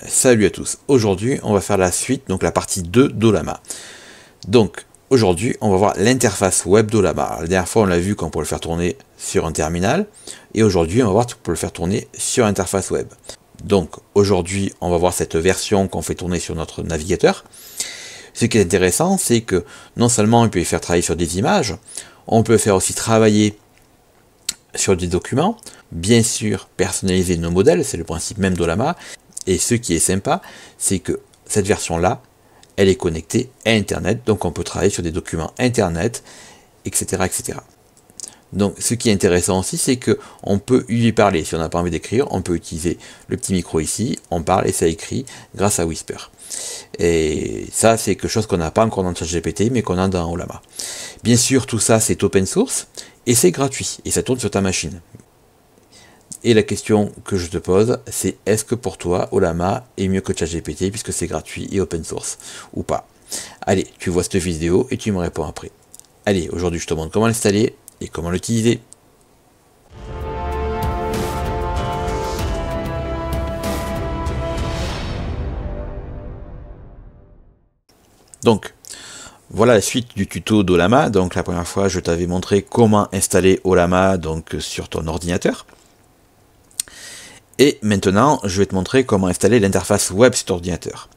Salut à tous, aujourd'hui on va faire la suite, donc la partie 2 d'Olama. Donc aujourd'hui on va voir l'interface web d'Olama. La dernière fois on l'a vu quand on peut le faire tourner sur un terminal, et aujourd'hui on va voir qu'on peut le faire tourner sur interface web. Donc aujourd'hui on va voir cette version qu'on fait tourner sur notre navigateur. Ce qui est intéressant, c'est que non seulement on peut y faire travailler sur des images, on peut faire aussi travailler sur des documents, bien sûr personnaliser nos modèles, c'est le principe même d'Olama. Et ce qui est sympa, c'est que cette version-là, elle est connectée à Internet, donc on peut travailler sur des documents Internet, etc. etc. Donc ce qui est intéressant aussi, c'est qu'on peut lui parler. Si on n'a pas envie d'écrire, on peut utiliser le petit micro ici, on parle et ça écrit grâce à Whisper. Et ça, c'est quelque chose qu'on n'a pas encore dans ChatGPT, mais qu'on a dans Olama. Bien sûr, tout ça, c'est open source, et c'est gratuit, et ça tourne sur ta machine. Et la question que je te pose, c'est est-ce que pour toi, Olama est mieux que ChatGPT puisque c'est gratuit et open source ou pas? Allez, tu vois cette vidéo et tu me réponds après. Allez, aujourd'hui je te montre comment l'installer et comment l'utiliser. Donc, voilà la suite du tuto d'Olama. Donc la première fois, je t'avais montré comment installer Olama donc, sur ton ordinateur. Et maintenant, je vais te montrer comment installer l'interface web sur ton ordinateur.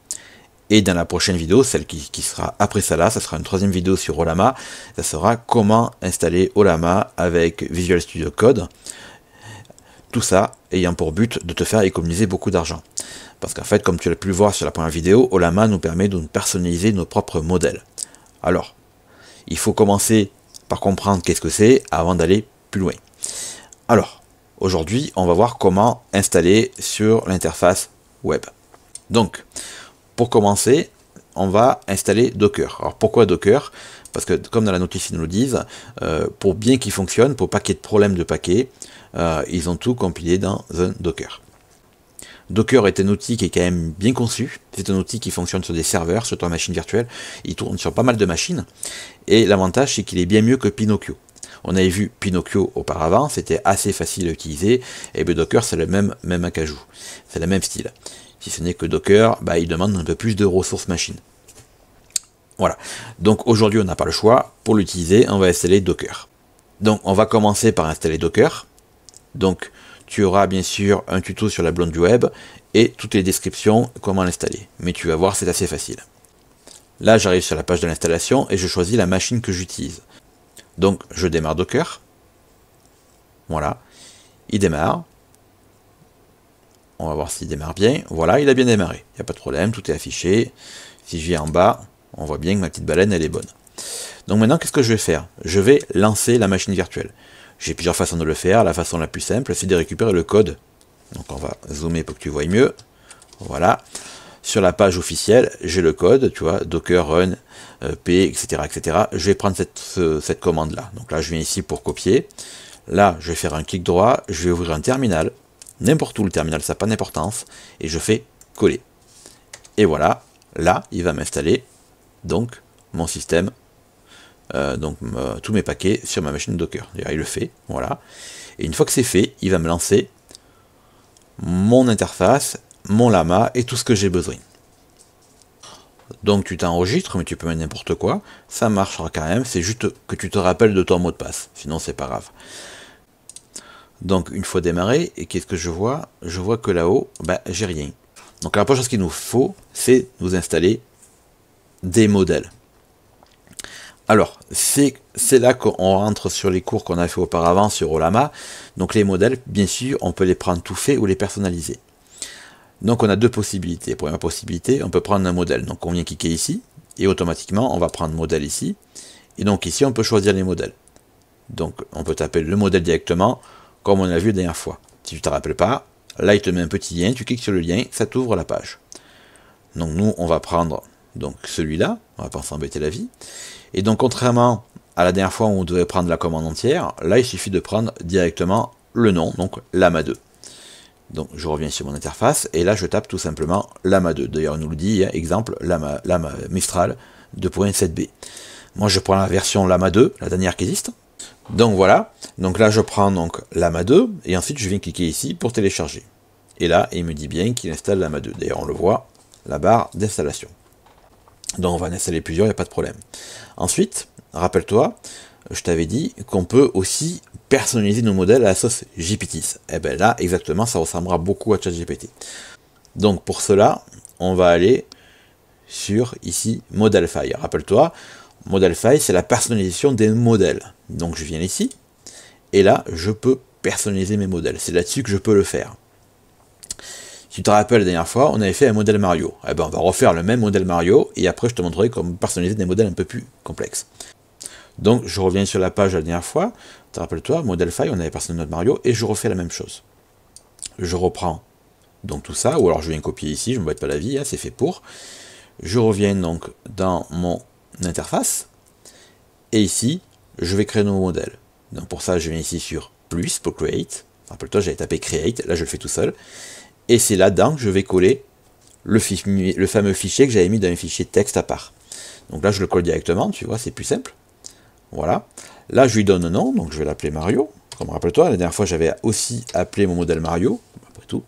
Et dans la prochaine vidéo, celle qui sera après ça là, ça sera une troisième vidéo sur Olama, ça sera comment installer Olama avec Visual Studio Code. Tout ça ayant pour but de te faire économiser beaucoup d'argent. Parce qu'en fait, comme tu l'as pu le voir sur la première vidéo, Olama nous permet de personnaliser nos propres modèles. Alors, il faut commencer par comprendre qu'est-ce que c'est avant d'aller plus loin. Alors, aujourd'hui, on va voir comment installer sur l'interface web. Donc, pour commencer, on va installer Docker. Alors, pourquoi Docker? Parce que, comme dans la notice, ils nous le disent, pour bien qu'il fonctionne, pour pas qu'il y ait de problème de paquet, ils ont tout compilé dans un Docker. Docker est un outil qui est quand même bien conçu. C'est un outil qui fonctionne sur des serveurs, sur ta machine virtuelle. Il tourne sur pas mal de machines. Et l'avantage, c'est qu'il est bien mieux que Pinocchio. On avait vu Pinocchio auparavant, c'était assez facile à utiliser, et Docker c'est le même acajou, c'est le même style. Si ce n'est que Docker, il demande un peu plus de ressources machines. Voilà, donc aujourd'hui on n'a pas le choix, pour l'utiliser on va installer Docker. Donc on va commencer par installer Docker, donc tu auras bien sûr un tuto sur la blonde du web, et toutes les descriptions comment l'installer, mais tu vas voir c'est assez facile. Là j'arrive sur la page de l'installation, et je choisis la machine que j'utilise. Donc je démarre Docker, voilà, il démarre, on va voir s'il démarre bien, voilà, il a bien démarré, il n'y a pas de problème, tout est affiché, si je viens en bas, on voit bien que ma petite baleine elle est bonne. Donc maintenant qu'est-ce que je vais faire? Je vais lancer la machine virtuelle. J'ai plusieurs façons de le faire, la façon la plus simple c'est de récupérer le code, donc on va zoomer pour que tu vois mieux, voilà. Sur la page officielle, j'ai le code, tu vois, docker run p, etc., etc. Je vais prendre cette commande-là. Donc là, je viens ici pour copier. Là, je vais faire un clic droit, je vais ouvrir un terminal, n'importe où le terminal, ça n'a pas d'importance, et je fais coller. Et voilà, là, il va m'installer donc mon système, tous mes paquets sur ma machine Docker. D'ailleurs, il le fait, voilà. Et une fois que c'est fait, il va me lancer mon interface, mon lama et tout ce que j'ai besoin. Donc tu t'enregistres, mais tu peux mettre n'importe quoi, ça marchera quand même, c'est juste que tu te rappelles de ton mot de passe, sinon c'est pas grave. Donc une fois démarré, et qu'est-ce que je vois? Je vois que là-haut, j'ai rien. Donc la première chose qu'il nous faut, c'est nous installer des modèles. Alors, c'est là qu'on rentre sur les cours qu'on a fait auparavant sur Olama. Donc les modèles, bien sûr, on peut les prendre tout faits ou les personnaliser. Donc on a deux possibilités. Première possibilité, on peut prendre un modèle. Donc on vient cliquer ici, et automatiquement on va prendre modèle ici. Et donc ici on peut choisir les modèles. Donc on peut taper le modèle directement, comme on l'a vu la dernière fois. Si tu ne te rappelles pas, là il te met un petit lien, tu cliques sur le lien, ça t'ouvre la page. Donc nous on va prendre donc celui-là, on va pas s'embêter la vie. Et donc contrairement à la dernière fois où on devait prendre la commande entière, là il suffit de prendre directement le nom, donc Lama 2. Donc je reviens sur mon interface, et là je tape tout simplement Lama 2. D'ailleurs, il nous le dit, exemple, Lama Mistral 2.7b. Moi je prends la version Lama 2, la dernière qui existe. Donc voilà, donc là je prends donc Lama 2, et ensuite je viens cliquer ici pour télécharger. et là, il me dit bien qu'il installe Llama 2. D'ailleurs, on le voit, la barre d'installation. Donc on va en installer plusieurs, il n'y a pas de problème. Ensuite, rappelle-toi, je t'avais dit qu'on peut aussi personnaliser nos modèles à la sauce GPT. Et bien là, exactement, ça ressemblera beaucoup à ChatGPT. Donc pour cela, on va aller sur ici Model File. Rappelle-toi, Model File, c'est la personnalisation des modèles. Donc je viens ici, et là, je peux personnaliser mes modèles. C'est là-dessus que je peux le faire. Si tu te rappelles, la dernière fois, on avait fait un modèle Mario. Eh ben, on va refaire le même modèle Mario, et après je te montrerai comment personnaliser des modèles un peu plus complexes. Donc je reviens sur la page de la dernière fois, tu rappelles-toi, Model File, on avait personnalisé notre Mario, et je refais la même chose. Je reprends donc tout ça, ou alors je viens copier ici, je ne m'embête pas la vie, hein, c'est fait pour. Je reviens donc dans mon interface, et ici, je vais créer un nouveau modèle. Donc pour ça, je viens ici sur plus pour Create. Rappelle-toi, j'avais tapé Create, là je le fais tout seul. Et c'est là-dedans que je vais coller le fameux fichier que j'avais mis dans un fichier texte à part. Donc là, je le colle directement, tu vois, c'est plus simple. Voilà. Là, je lui donne un nom, donc je vais l'appeler Mario. Comme rappelle-toi, la dernière fois, j'avais aussi appelé mon modèle Mario, après tout.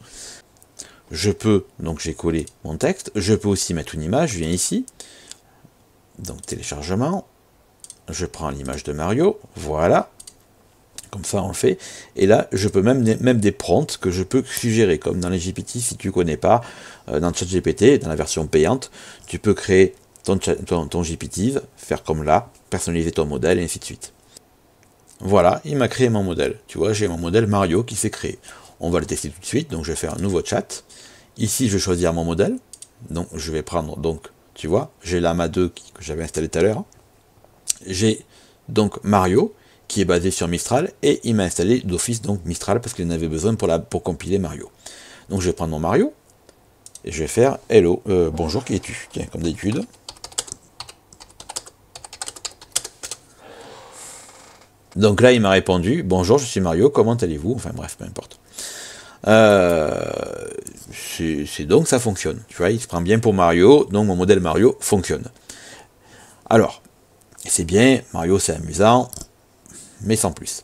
Je peux, donc j'ai collé mon texte, je peux aussi mettre une image, je viens ici. Donc téléchargement, je prends l'image de Mario, voilà. Comme ça on le fait, et là je peux même des prompts que je peux suggérer, comme dans les GPT, si tu ne connais pas, dans ChatGPT, dans la version payante, tu peux créer ton GPT, faire comme là, personnaliser ton modèle, et ainsi de suite. Voilà, il m'a créé mon modèle, tu vois, j'ai mon modèle Mario qui s'est créé. On va le tester tout de suite, donc je vais faire un nouveau chat. Ici je vais choisir mon modèle, donc je vais prendre, donc tu vois, j'ai Llama 2 que j'avais installé tout à l'heure. J'ai donc Mario, qui est basé sur Mistral, et il m'a installé d'office donc Mistral parce qu'il en avait besoin pour compiler Mario. Donc je vais prendre mon Mario, et je vais faire Hello, bonjour, qui es-tu? Tiens, comme d'habitude. Donc là il m'a répondu, bonjour, je suis Mario, comment allez-vous? Enfin bref, peu importe. C'est donc ça fonctionne, tu vois, il se prend bien pour Mario, donc mon modèle Mario fonctionne. Alors, c'est bien, Mario c'est amusant, mais sans plus.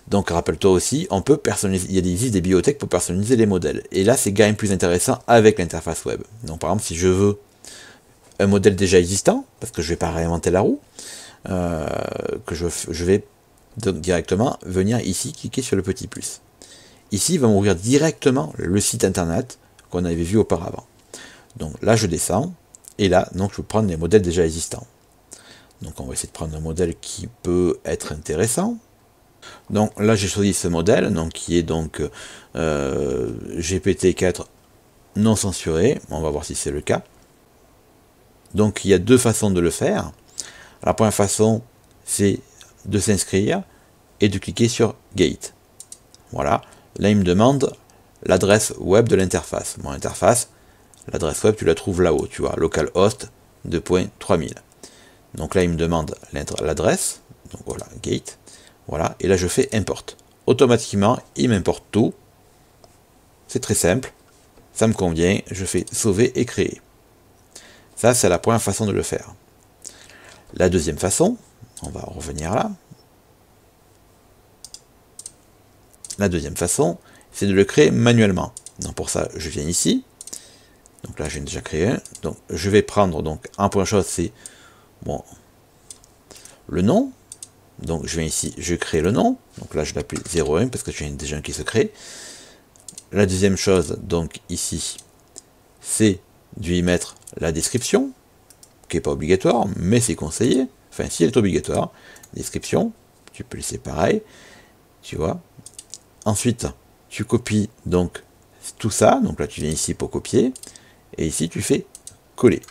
Donc rappelle-toi aussi, on peut personnaliser, il existe des bibliothèques pour personnaliser les modèles. Et là, c'est quand même plus intéressant avec l'interface web. Donc par exemple, si je veux un modèle déjà existant, parce que je ne vais pas réinventer la roue, que je vais donc directement venir ici, cliquer sur le petit plus. Ici, il va m'ouvrir directement le site internet qu'on avait vu auparavant. Donc là, je descends, et là, donc, je peux prendre les modèles déjà existants. Donc on va essayer de prendre un modèle qui peut être intéressant. Donc là j'ai choisi ce modèle, donc qui est donc GPT-4 non censuré. On va voir si c'est le cas. Donc il y a deux façons de le faire. La première façon, c'est de s'inscrire et de cliquer sur Gate. Voilà. Là il me demande l'adresse web de l'interface. Mon interface, l'adresse web tu la trouves là-haut, tu vois, localhost 2.3000. Donc là, il me demande l'adresse, donc voilà, gate, voilà, et là je fais import. Automatiquement, il m'importe tout. C'est très simple, ça me convient, je fais sauver et créer. Ça, c'est la première façon de le faire. La deuxième façon, on va revenir là. La deuxième façon, c'est de le créer manuellement. Donc pour ça, je viens ici. Donc là, j'ai déjà créé un. Donc je vais prendre, donc, en première chose, c'est bon, le nom, donc je viens ici, je crée le nom, donc là je l'appelle 01 parce que j'ai déjà un qui se crée. La deuxième chose, donc ici, c'est de lui mettre la description, qui n'est pas obligatoire, mais c'est conseillé, enfin si elle est obligatoire, description, tu peux laisser pareil, tu vois. Ensuite, tu copies donc tout ça, donc là tu viens ici pour copier, et ici tu fais coller.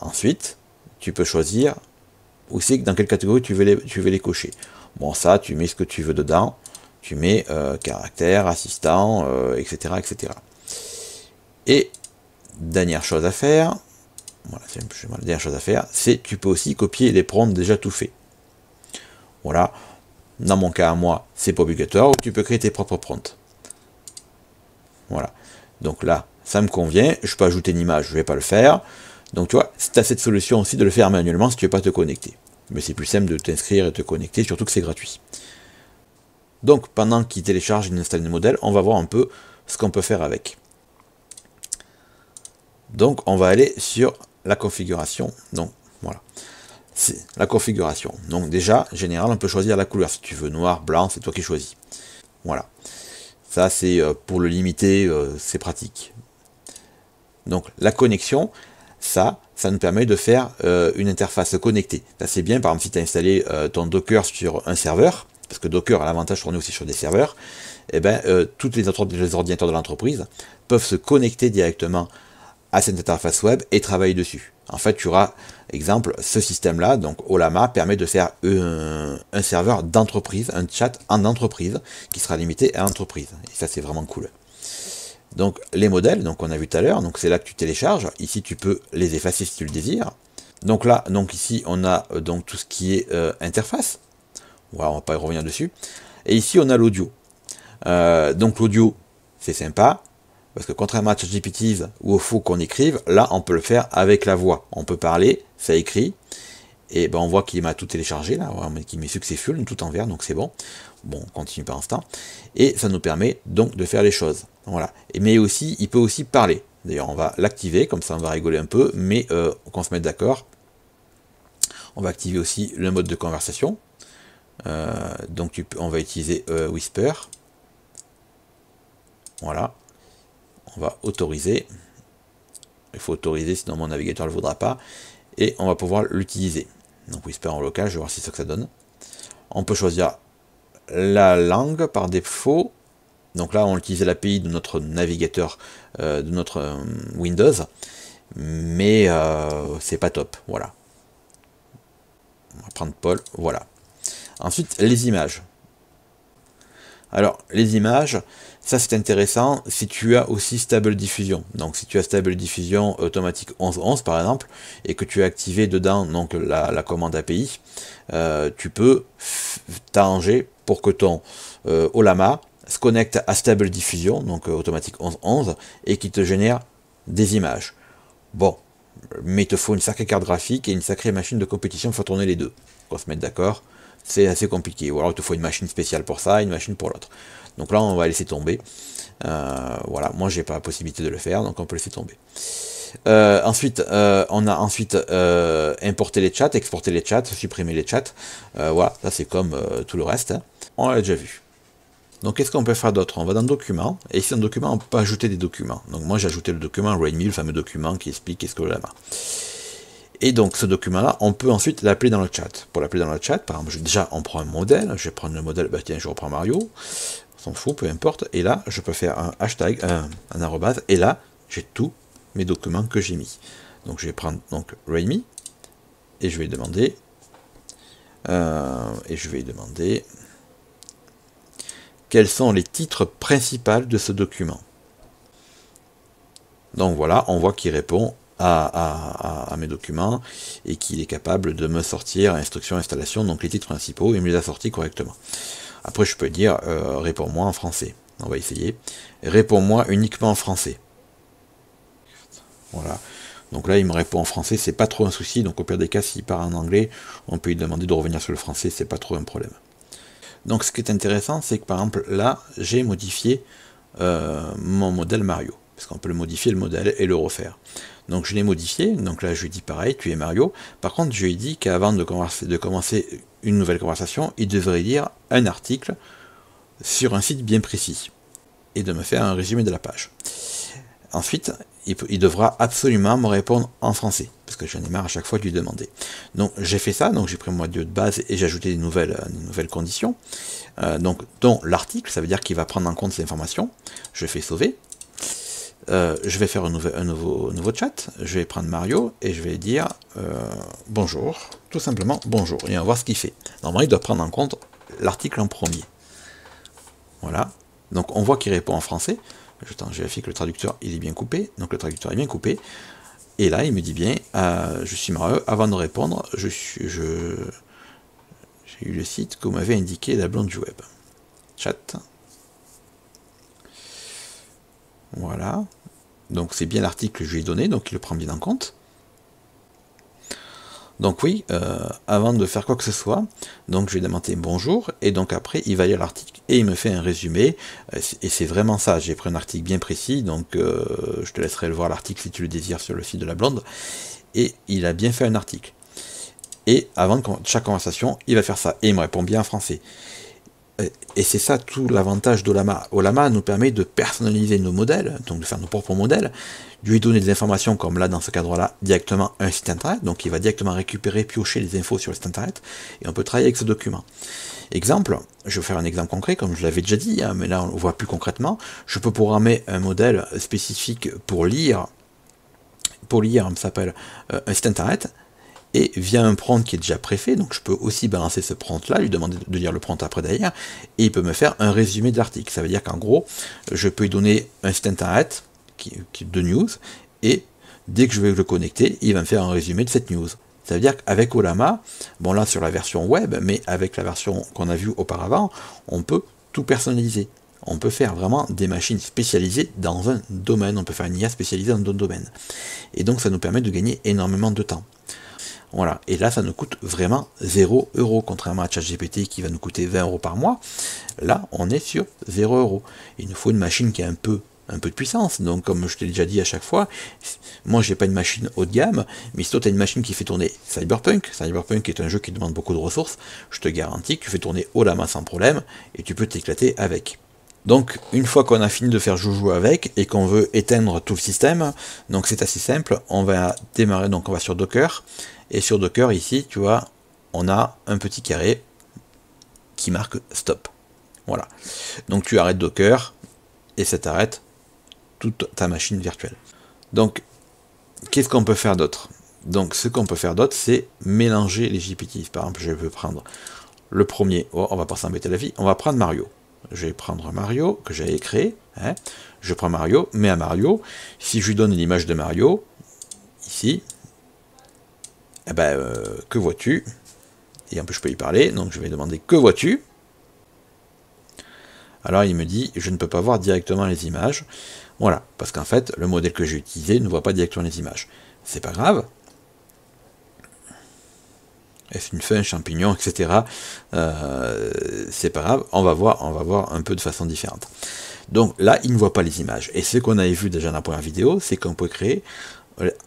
Ensuite, tu peux choisir aussi dans quelle catégorie tu veux les cocher. Bon, ça, tu mets ce que tu veux dedans. Tu mets caractère, assistant, etc., etc. Et dernière chose à faire, voilà, c'est la dernière chose à faire, c'est tu peux aussi copier les prompts déjà tout faits. Voilà. Dans mon cas, à moi, c'est pas obligatoire, ou tu peux créer tes propres prompts. Voilà. Donc là, ça me convient. Je peux ajouter une image, je vais pas le faire. Donc tu vois, tu as cette solution aussi de le faire manuellement si tu ne veux pas te connecter. Mais c'est plus simple de t'inscrire et de te connecter, surtout que c'est gratuit. Donc pendant qu'il télécharge et installe des modèles, on va voir un peu ce qu'on peut faire avec. Donc on va aller sur la configuration. Donc voilà, c'est la configuration. Donc déjà, en général, on peut choisir la couleur. Si tu veux noir, blanc, c'est toi qui choisis. Voilà. Ça c'est pour le limiter, c'est pratique. Donc la connexion, ça nous permet de faire une interface connectée. Ça c'est bien, par exemple si tu as installé ton Docker sur un serveur, parce que Docker a l'avantage de tourner aussi sur des serveurs, et ben tous les ordinateurs de l'entreprise peuvent se connecter directement à cette interface web et travailler dessus. En fait, tu auras, exemple, ce système-là, donc Ollama, permet de faire un serveur d'entreprise, un chat en entreprise, qui sera limité à l'entreprise. Et ça, c'est vraiment cool. Donc, les modèles, donc on a vu tout à l'heure, donc c'est là que tu télécharges. Ici, tu peux les effacer si tu le désires. Donc là, donc ici, on a donc tout ce qui est interface. Voilà, on va pas y revenir dessus. Et ici, on a l'audio. Donc l'audio, c'est sympa. Parce que contrairement à ChatGPT où il faut qu'on écrive, là on peut le faire avec la voix. On peut parler, ça écrit, et ben on voit qu'il m'a tout téléchargé, là, qu'il met successful, tout en vert, donc c'est bon. Bon, on continue par instant. Et ça nous permet donc de faire les choses. Voilà. Mais aussi, il peut aussi parler. D'ailleurs, on va l'activer, comme ça on va rigoler un peu, mais qu'on se mette d'accord. On va activer aussi le mode de conversation. Donc on va utiliser Whisper. Voilà. On va autoriser. Il faut autoriser, sinon mon navigateur ne le voudra pas. Et on va pouvoir l'utiliser. Donc Whisper en local, je vais voir si c'est ce que ça donne. On peut choisir la langue par défaut. Donc là, on utilise l'API de notre navigateur, de notre Windows. Mais c'est pas top. Voilà. On va prendre Paul. Voilà. Ensuite, les images. Alors, les images, ça c'est intéressant si tu as aussi Stable Diffusion. Donc si tu as Stable Diffusion automatique 11.11 par exemple, et que tu as activé dedans donc la commande API, tu peux t'arranger pour que ton Ollama se connecte à Stable Diffusion, donc automatique 11.11, et qui te génère des images. Bon, mais il te faut une sacrée carte graphique et une sacrée machine de compétition, il faut tourner les deux. On se mettre d'accord. C'est assez compliqué. Ou alors il te faut une machine spéciale pour ça, une machine pour l'autre. Donc là, on va laisser tomber. Voilà, moi, j'ai pas la possibilité de le faire, donc on peut laisser tomber. Ensuite, on a ensuite importer les chats, exporter les chats, supprimer les chats. Voilà, ça c'est comme tout le reste. Hein. On l'a déjà vu. Donc qu'est-ce qu'on peut faire d'autre? On va dans Documents, et ici dans Documents, on peut ajouter des documents. Donc moi j'ai ajouté le document README, le fameux document qui explique qu'est-ce que le lama. Et donc ce document-là, on peut ensuite l'appeler dans le chat. Pour l'appeler dans le chat, par exemple, déjà on prend un modèle, je vais prendre le modèle, bah tiens, je reprends Mario, on s'en fout, peu importe, et là je peux faire un hashtag, un arrobase, et là j'ai tous mes documents que j'ai mis. Donc je vais prendre donc README, et je vais demander, quels sont les titres principaux de ce document. Donc voilà, on voit qu'il répond à mes documents et qu'il est capable de me sortir instruction installation, donc les titres principaux, il me les a sortis correctement. Après je peux dire réponds-moi en français. On va essayer. Réponds-moi uniquement en français. Voilà. Donc là il me répond en français, c'est pas trop un souci, donc au pire des cas s'il part en anglais, on peut lui demander de revenir sur le français, c'est pas trop un problème. Donc ce qui est intéressant, c'est que par exemple là, j'ai modifié mon modèle Mario. Parce qu'on peut le modifier le modèle et le refaire. Donc je l'ai modifié, donc là je lui dis pareil, tu es Mario. Par contre je lui ai dit qu'avant de commencer une nouvelle conversation, il devrait lire un article sur un site bien précis. Et de me faire un résumé de la page. Ensuite, il devra absolument me répondre en français, parce que j'en ai marre à chaque fois de lui demander. Donc j'ai fait ça, donc j'ai pris mon module de base et j'ai ajouté des nouvelles conditions. Donc dont l'article, ça veut dire qu'il va prendre en compte ces informations. Je fais sauver. Je vais faire un nouveau chat, je vais prendre Mario et je vais dire bonjour, tout simplement bonjour, et on va voir ce qu'il fait. Normalement il doit prendre en compte l'article en premier. Voilà, donc on voit qu'il répond en français. Je vérifie que le traducteur il est bien coupé, donc le traducteur est bien coupé, et là il me dit bien je suis Mario, avant de répondre, j'ai eu le site que vous m'avez indiqué, la blonde du web. Chat. Voilà. Donc c'est bien l'article que je lui ai donné, donc il le prend bien en compte. Donc oui, avant de faire quoi que ce soit, donc je vais demander bonjour, et donc après il va lire l'article, et il me fait un résumé, et c'est vraiment ça, j'ai pris un article bien précis, donc je te laisserai le voir l'article si tu le désires sur le site de la blonde, et il a bien fait un article. Et avant chaque conversation, il va faire ça, et il me répond bien en français. Et c'est ça tout l'avantage d'Ollama. Ollama nous permet de personnaliser nos modèles, donc de faire nos propres modèles, de lui donner des informations comme là dans ce cadre-là, directement un site internet, donc il va directement récupérer, piocher les infos sur le site internet, et on peut travailler avec ce document. Exemple, je vais faire un exemple concret, comme je l'avais déjà dit, hein, mais là on le voit plus concrètement, je peux programmer un modèle spécifique pour lire, ça s'appelle un site internet, et via un prompt qui est déjà préfait, donc je peux aussi balancer ce prompt là, lui demander de lire le prompt après derrière, et il peut me faire un résumé de l'article. Ça veut dire qu'en gros, je peux lui donner un site internet de news, et dès que je vais le connecter, il va me faire un résumé de cette news. Ça veut dire qu'avec Ollama, bon là sur la version web, mais avec la version qu'on a vue auparavant, on peut tout personnaliser. On peut faire vraiment des machines spécialisées dans un domaine, on peut faire une IA spécialisée dans un domaine. Et donc ça nous permet de gagner énormément de temps. Voilà, et là ça nous coûte vraiment 0 €, contrairement à ChatGPT qui va nous coûter 20 € par mois. Là on est sur 0 €. Il nous faut une machine qui a un peu de puissance, donc comme je t'ai déjà dit à chaque fois, moi j'ai pas une machine haut de gamme, mais si toi tu as une machine qui fait tourner Cyberpunk est un jeu qui demande beaucoup de ressources, je te garantis que tu fais tourner Ollama sans problème, et tu peux t'éclater avec. Donc une fois qu'on a fini de faire joujou avec, et qu'on veut éteindre tout le système, donc c'est assez simple, on va démarrer, donc on va sur Docker, et sur Docker ici, tu vois, on a un petit carré qui marque stop. Voilà. Donc tu arrêtes Docker, et ça t'arrête toute ta machine virtuelle. Donc, qu'est-ce qu'on peut faire d'autre? Donc, ce qu'on peut faire d'autre, c'est mélanger les GPT. Par exemple, je peux prendre le premier, on va pas s'embêter la vie, on va prendre Mario. Je vais prendre Mario, que j'avais créé, hein. Je prends Mario, mais à Mario, si je lui donne une image de Mario, ici, eh ben, que vois-tu? Et en plus, je peux y parler, donc je vais demander que vois-tu? Alors il me dit, je ne peux pas voir directement les images. Voilà, parce qu'en fait, le modèle que j'ai utilisé ne voit pas directement les images. C'est pas grave. Est-ce une feuille, un champignon, etc. C'est pas grave, on va voir un peu de façon différente. Donc là, il ne voit pas les images. Et ce qu'on avait vu déjà dans la première vidéo, c'est qu'on peut créer,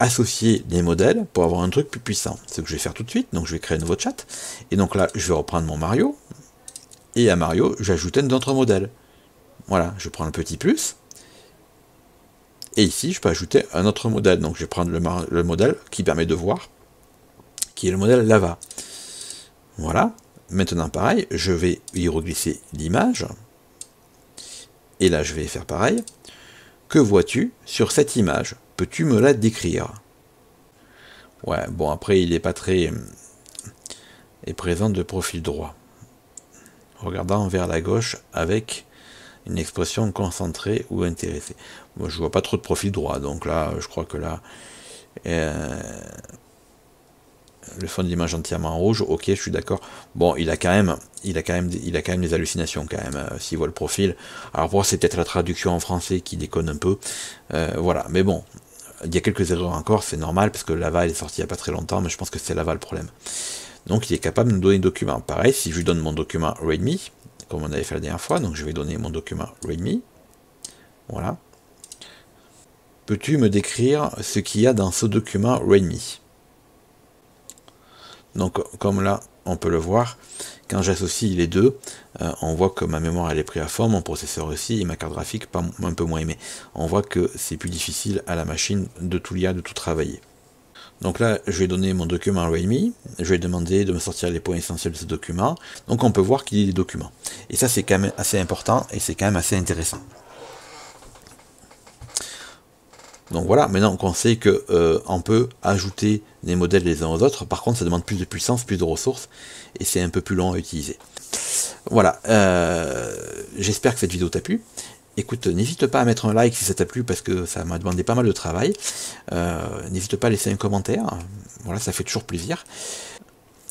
associer des modèles pour avoir un truc plus puissant. C'est ce que je vais faire tout de suite. Donc je vais créer un nouveau chat. Et donc là, je vais reprendre mon Mario. Et à Mario, j'ajoute un autre modèle. Voilà, je prends le petit plus. Et ici, je peux ajouter un autre modèle. Donc je vais prendre le modèle qui permet de voir, qui est le modèle Lava. Voilà. Maintenant, pareil, je vais y reglisser l'image. Et là, je vais faire pareil. Que vois-tu sur cette image? Peux-tu me la décrire? Ouais, bon, après, il n'est pas très... est présent de profil droit. Regardant vers la gauche avec une expression concentrée ou intéressée. Moi, je vois pas trop de profil droit, donc là, je crois que là, le fond de l'image entièrement rouge. Ok, je suis d'accord. Bon, il a quand même des hallucinations quand même. S'il voit le profil. Alors pour c'est peut-être la traduction en français qui déconne un peu. Voilà, mais bon, il y a quelques erreurs encore, c'est normal parce que Lava est sorti il y a pas très longtemps, mais je pense que c'est Lava le problème. Donc il est capable de nous donner le document. Pareil, si je lui donne mon document README, comme on avait fait la dernière fois, donc je vais donner mon document README. Voilà. Peux-tu me décrire ce qu'il y a dans ce document README? Donc comme là, on peut le voir, quand j'associe les deux, on voit que ma mémoire elle est prise à fond, mon processeur aussi, et ma carte graphique un peu moins aimée. On voit que c'est plus difficile à la machine de tout lire, de tout travailler. Donc là, je vais donner mon document README, je vais demander de me sortir les points essentiels de ce document. Donc on peut voir qu'il y a des documents. Et ça, c'est quand même assez important et c'est quand même assez intéressant. Donc voilà, maintenant qu'on sait qu'on peut ajouter des modèles les uns aux autres, par contre ça demande plus de puissance, plus de ressources, et c'est un peu plus long à utiliser. Voilà, j'espère que cette vidéo t'a plu. Écoute, n'hésite pas à mettre un like si ça t'a plu, parce que ça m'a demandé pas mal de travail. N'hésite pas à laisser un commentaire, voilà, ça fait toujours plaisir.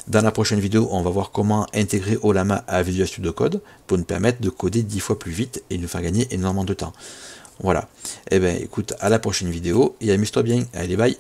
Dans la prochaine vidéo, on va voir comment intégrer Ollama à Visual Studio Code pour nous permettre de coder 10 fois plus vite et nous faire gagner énormément de temps. Voilà. Eh bien, écoute, à la prochaine vidéo et amuse-toi bien. Allez, bye!